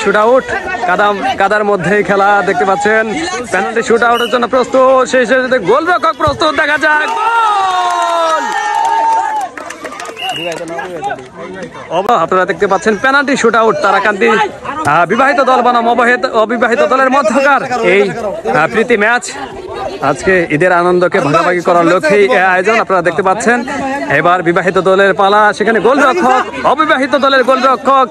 Shoot out কাদার মধ্যেই খেলা দেখতে পাচ্ছেন। পেনাল্টি শুট আউটের জন্য প্রস্তুত, সেই সাথে গোলরক্ষক প্রস্তুত, দেখা যাক আপনারা দেখতে পাচ্ছেন পেনাল্টি শুট আউট। তারাকান্দি বিবাহিত দল বনাম অবিবাহিত দলের মধ্যকার এই প্রীতি ম্যাচ আজকে ঈদের আনন্দকে ভাগাভাগি করার লক্ষ্যেই আয়োজন। আপনারা দেখতে পাচ্ছেন এবার বিবাহিত দলের পালা, সেখানে গোলরক্ষক, অবিবাহিত দলের গোলরক্ষক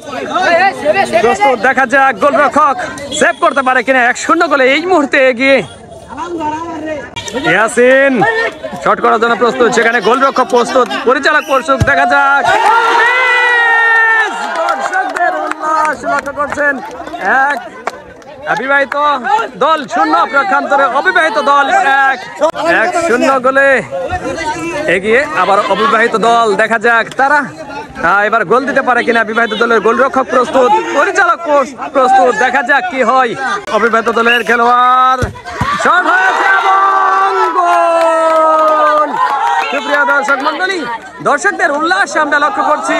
প্রস্তুত, দেখা যাক গোলরক্ষক সেভ করতে পারে কিনা। 1-0 গোলে এই মুহূর্তে এগিয়ে ইয়াসিন, শট করার জন্য প্রস্তুত, সেখানে গোলরক্ষক প্রস্তুত, পরিচালক প্রস্তুত, দেখা যাক দর্শকদের উল্লাস লক্ষ্য করছেন। বিবাহিত দল 0, প্রক্ষান্তরে অবিবাহিত দল 1-0 গোলে এগিয়ে। আবার অবিবাহিত দল, দেখা যাক তারা এবার গোল দিতে পারে কিনা। বিবাহিত দলের গোলরক্ষক প্রস্তুত, পরিচালক প্রস্তুত, দেখা যাক কি হয়। অবিবাহিত দলের খেলোয়াড় শট হয়েছে এবং গোল। সুপ্রিয় দর্শক মন্ডলী, দর্শকদের উল্লাস আমরা লক্ষ্য করছি।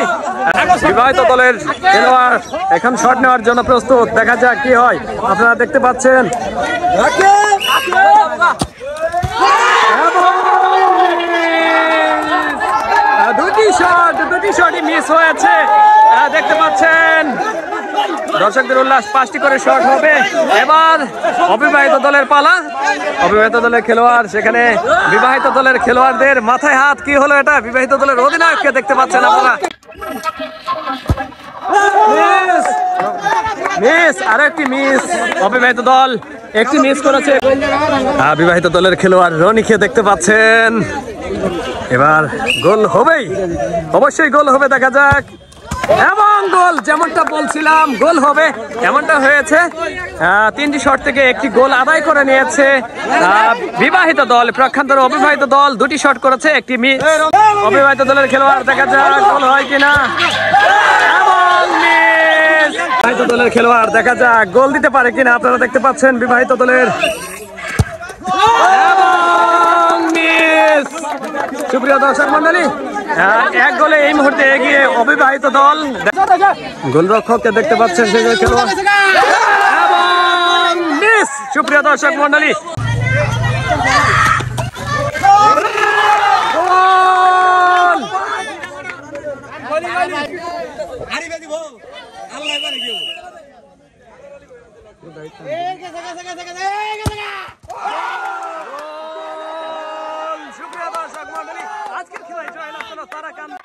বিবাহিত দলের খেলোয়াড় এখন শট নেওয়ার জন্য প্রস্তুত, দেখা যাক কি হয়। আপনারা দেখতে পাচ্ছেন দুটি শটই মিস হয়েছে, দেখতে পাচ্ছেন। দর্শকদের উল্লাস, 5টি করে শট হবে। এবার অবিবাহিত দলের পালা, অবিবাহিত দলের খেলোয়াড়, সেখানে বিবাহিত দলের খেলোয়াড়দের মাথায় হাত, কি হলো এটা? বিবাহিত দলের অধিনায়ককে দেখতে পাচ্ছেন আপনারা। মিস, আরেকটি মিস, অবিবাহিত দল একটি মিস করেছে। বিবাহিত দলের খেলোয়াড় রনিকে দেখতে পাচ্ছেন। এবার গোল হবেই, অবশ্যই গোল হবে, দেখা যাক। এবং গোল, যেমনটা বলছিলাম গোল হবে, এমনটা হয়েছে। 3টি শট থেকে 1টি গোল আদায় করে নিয়েছে বিবাহিত দল। প্রক্ষান্তরে অবিবাহিত দল 2টি শট করেছে, 1টি মিস। অবিবাহিত দলের খেলোয়াড়, দেখা যাক গোল হয় কিনা। এবং মিস, বিবাহিত দলের খেলোয়াড়, দেখা যাক গোল দিতে পারে কিনা। আপনারা দেখতে পাচ্ছেন বিবাহিত দলের, এবং মিস। সুপ্রিয় দর্শক মন্ডলী, 1 গোলে এই মুহূর্তে এগিয়ে অবিবাহিত দল। গোলরক্ষককে দেখতে পাচ্ছেন সেই খেলোয়াড়, এবং মিস। সুপ্রিয় দর্শক মন্ডলী, আজকের খেলায় জয়লাভ করলো তারাকান্দি।